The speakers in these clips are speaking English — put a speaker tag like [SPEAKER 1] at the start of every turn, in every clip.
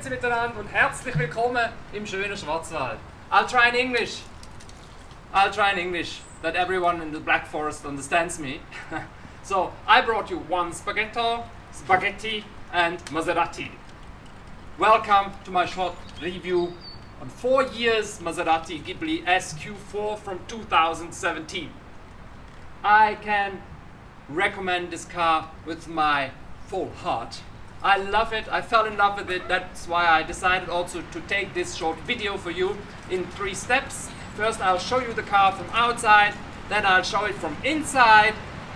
[SPEAKER 1] Grüezi miteinander und herzlich willkommen im schönen Schwarzwald. I'll try in English. That everyone in the blackforest understands me. So, I brought you one spaghetti and Maserati. Welcome to my short review on 4 years Maserati Ghibli SQ4 from 2017. I can recommend this car with my full heart. I love it, I fell in love with it, that's why I decided also to take this short video for you in 3 steps. First I'll show you the car from outside, then I'll show it from inside,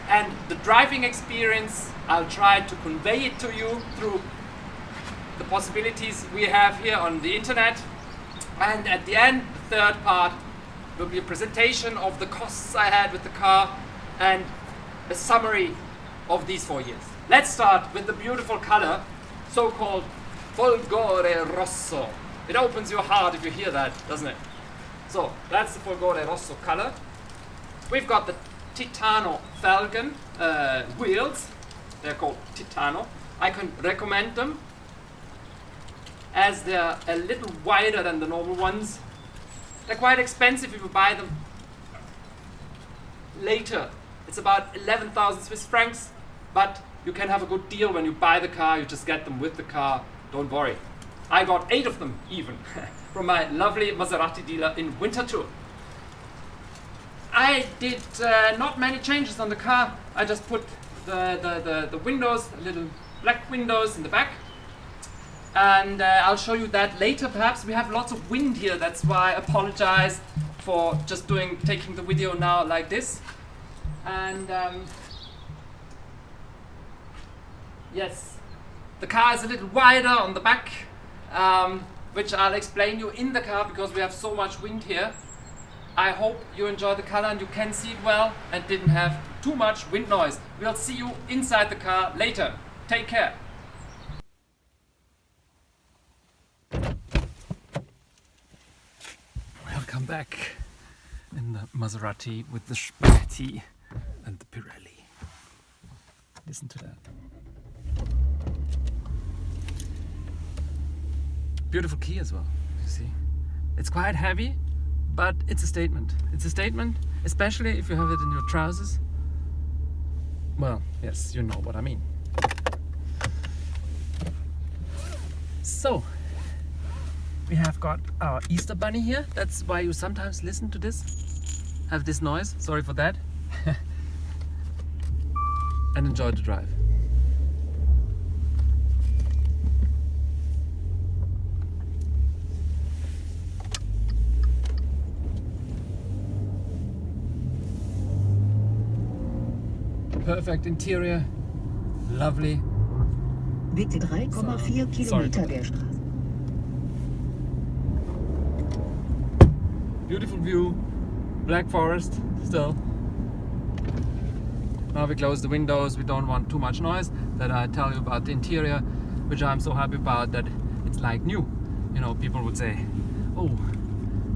[SPEAKER 1] and the driving experience I'll try to convey it to you through the possibilities we have here on the internet. And at the end, the third part will be a presentation of the costs I had with the car and a summary of these 4 years. Let's start with the beautiful color, so-called folgorerosso. It opens your heart if you hear that, doesn't it? So, that's the folgorerosso color. We've got the Titano Falcon wheels. They're called Titano. I can recommend them as they're a little wider than the normal ones. They're quite expensive if you buy them later. It's about 11,000 Swiss francs, but you can have a good deal when you buy the car. You just get them with the car, don't worry. I got 8 of them even from my lovely Maserati dealer in Winterthur. I did not many changes on the car. I just put the windows, little black windows in the back, and I'll show you that later. Perhaps we have lots of wind here, that's why I apologize for just taking the video now like this. And yes, the car is a little wider on the back, which I'll explain you in the car because we have so much wind here. I hope you enjoy the color and you can see it well and didn't have too much wind noise. We'll see you inside the car later. Take care. Welcome back in the Maserati with the spaghetti and the Pirelli. Listen to that. Beautiful key as well, you see. It's quite heavy, but it's a statement. It's a statement, especially if you have it in your trousers. Well, yes, you know what I mean. So, we have got our Easter bunny here. That's why you sometimes listen to this, have this noise. Sorry for that. And enjoy the drive. Perfect interior, lovely.
[SPEAKER 2] Bitte 3,4 Kilometer der Straße.
[SPEAKER 1] Beautiful view, black forest still. Now we close the windows, we don't want too much noise. That I tell you about the interior, which I'm so happy about, that it's like new. You know, people would say, oh,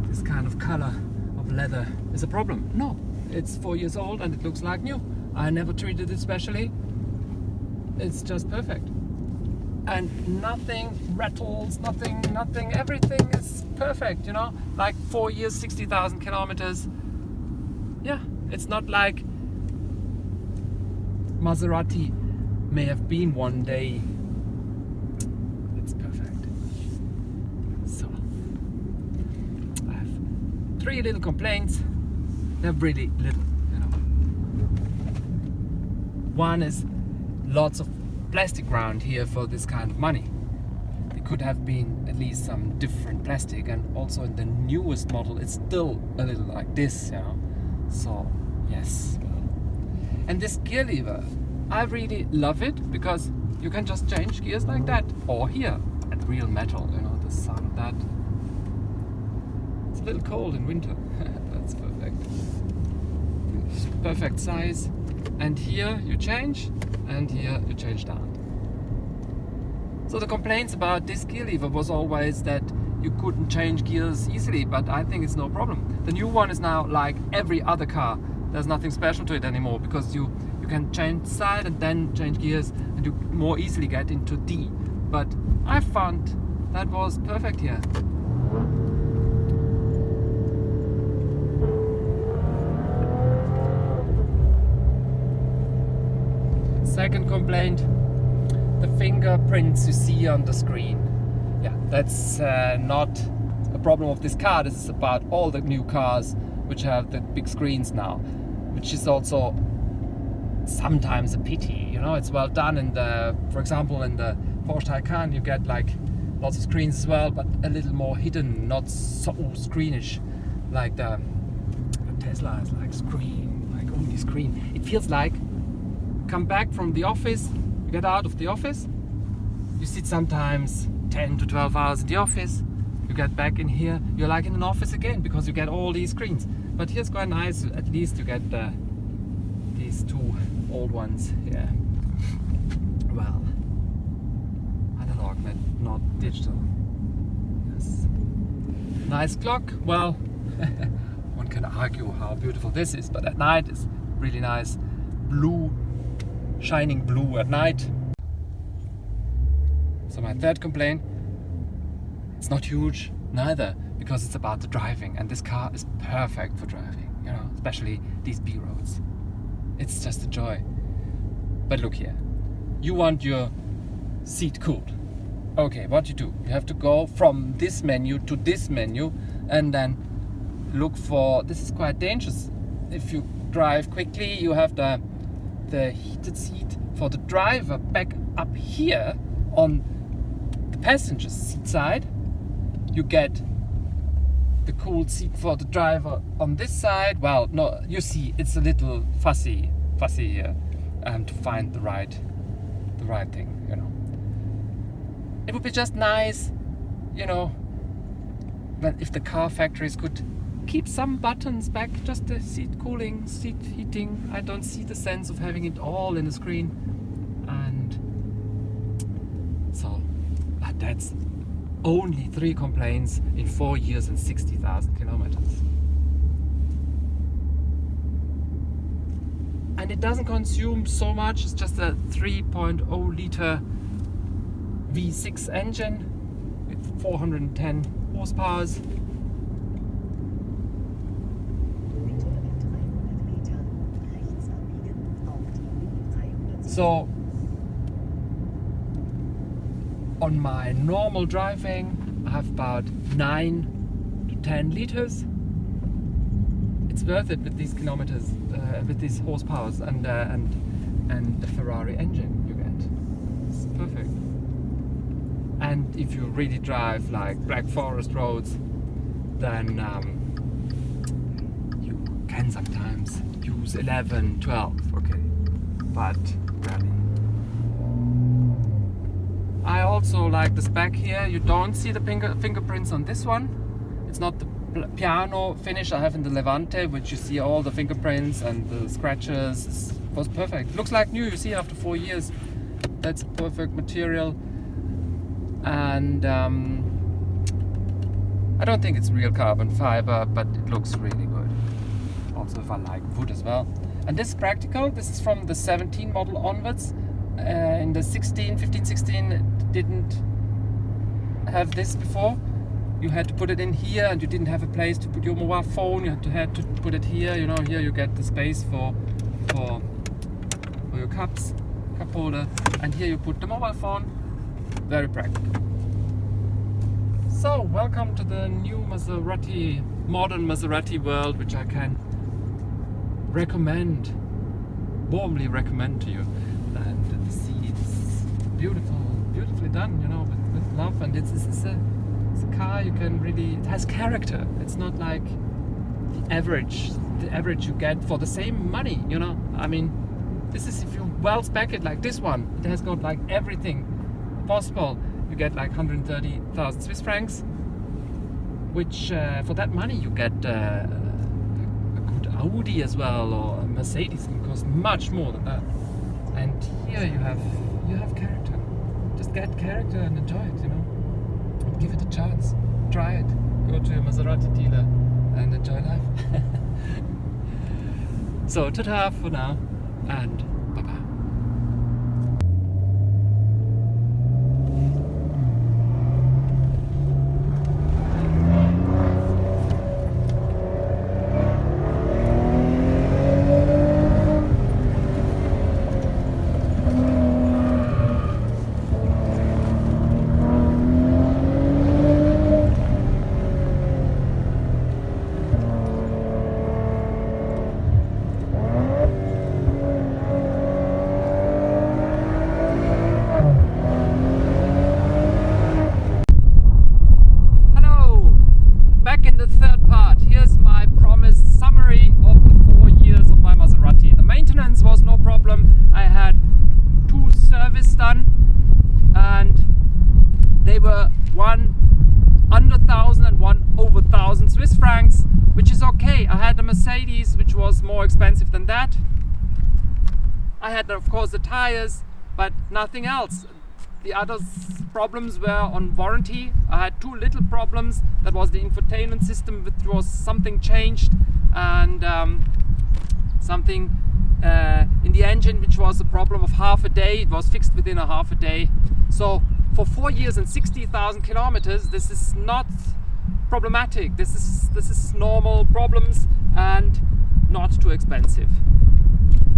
[SPEAKER 1] this kind of color of leather is a problem. No, it's 4 years old and it looks like new. I never treated it specially. It's just perfect. And nothing rattles, nothing, everything is perfect, you know? Like 4 years, 60,000 kilometers. Yeah, it's not like Maserati may have been one day. It's perfect. So, I have 3 little complaints. They're really little, you know. One is lots of plastic around here for this kind of money. It could have been at least some different plastic, and also in the newest model it's still a little like this, you know. So yes, and this gear lever, I really love it because you can just change gears like that, or here at real metal, you know, the sound of that. It's a little cold in winter. That's perfect. Perfect size. And here you change, and here you change down. So the complaints about this gear lever was always that you couldn't change gears easily, but I think it's no problem. The new one is now like every other car. There's nothing special to it anymore because you can change side and then change gears, and you more easily get into D. But I found that was perfect here. Second complaint, the fingerprints you see on the screen. Yeah, that's not a problem of this car. This is about all the new cars which have the big screens now, which is also sometimes a pity. You know, it's well done in the, for example, in the Porsche Taycan you get like lots of screens as well, but a little more hidden, not so screenish like the Tesla is like screen, like only screen. It feels like come back from the office, you get out of the office, you sit sometimes 10 to 12 hours in the office, you get back in here, you're like in an office again because you get all these screens. But here's quite nice, at least you get these two old ones here. Well, analog, not digital. Yes. Nice clock. Well, one can argue how beautiful this is, but at night it's really nice. Blue, shining blue at night. So my third complaint, it's not huge neither, because it's about the driving, and this car is perfect for driving, you know, especially these B roads. It's just a joy. But look here, you want your seat cooled. Okay, what you do? You have to go from this menu to this menu and then look for, this is quite dangerous. If you drive quickly, you have the heated seat for the driver back up here on the passenger seat side. You get the cooled seat for the driver on this side. Well, no, you see, it's a little fussy here to find the right thing, you know. It would be just nice, you know, that if the car factories could keep some buttons back, just the seat cooling, seat heating. I don't see the sense of having it all in the screen. And so that's only 3 complaints in 4 years and 60,000 kilometers. And it doesn't consume so much. It's just a 3.0 liter V6 engine with 410 horsepower. So on my normal driving I have about 9 to 10 liters. It's worth it with these kilometers, with these horsepowers and the Ferrari engine you get. It's perfect. And if you really drive like blackforest roads, then you can sometimes use 11, 12, okay, but rarely. I also like the spec here. You don't see the fingerprints on this one. It's not the piano finish I have in the Levante, which you see all the fingerprints and the scratches. It was perfect. Looks like new, you see, after 4 years. That's perfect material. And I don't think it's real carbon fiber, but it looks really good. Also, if I like wood as well. And this is practical. This is from the 17 model onwards. In the 15, 16, it didn't have this before. You had to put it in here, and you didn't have a place to put your mobile phone. You had to put it here. You know, here you get the space for your cup holder, and here you put the mobile phone. Very practical. So, welcome to the new Maserati, modern Maserati world, which I can recommend, warmly recommend to you. And the seats, beautifully done, you know, with love. And it's a car you can really, it has character. It's not like the average you get for the same money, you know. I mean, this is, if you well spec it like this one, it has got like everything possible. You get like 130,000 Swiss francs, which for that money you get a good Audi as well, or a Mercedes. It costs much more than that. And here you have character. Just get character and enjoy it, you know. And give it a chance. Try it. Go to a Maserati dealer and enjoy life. So ta-ta for now, and bye-bye. one under 1,000 and one over 1,000 Swiss francs, which is okay. I had a Mercedes which was more expensive than that. I had of course the tires, but nothing else. The other problems were on warranty. I had two little problems. That was the infotainment system, which was something changed, and something in the engine, which was a problem of half a day. It was fixed within a half a day. So for 4 years and 60,000 kilometers, this is not problematic. This is normal problems and not too expensive.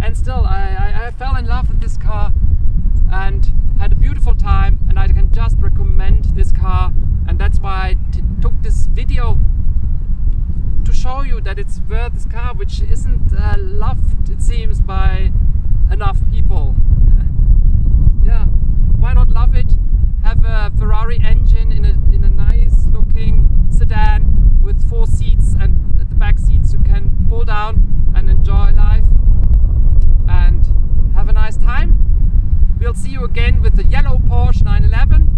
[SPEAKER 1] And still, I fell in love with this car and had a beautiful time, and I can just recommend this car, and that's why I took this video to show you that it's worth this car, which isn't loved, it seems, by enough people. Yeah, why not love it? Have a Ferrari engine in a nice looking sedan with 4 seats, and at the back seats you can pull down and enjoy life and have a nice time. We'll see you again with the yellow Porsche 911.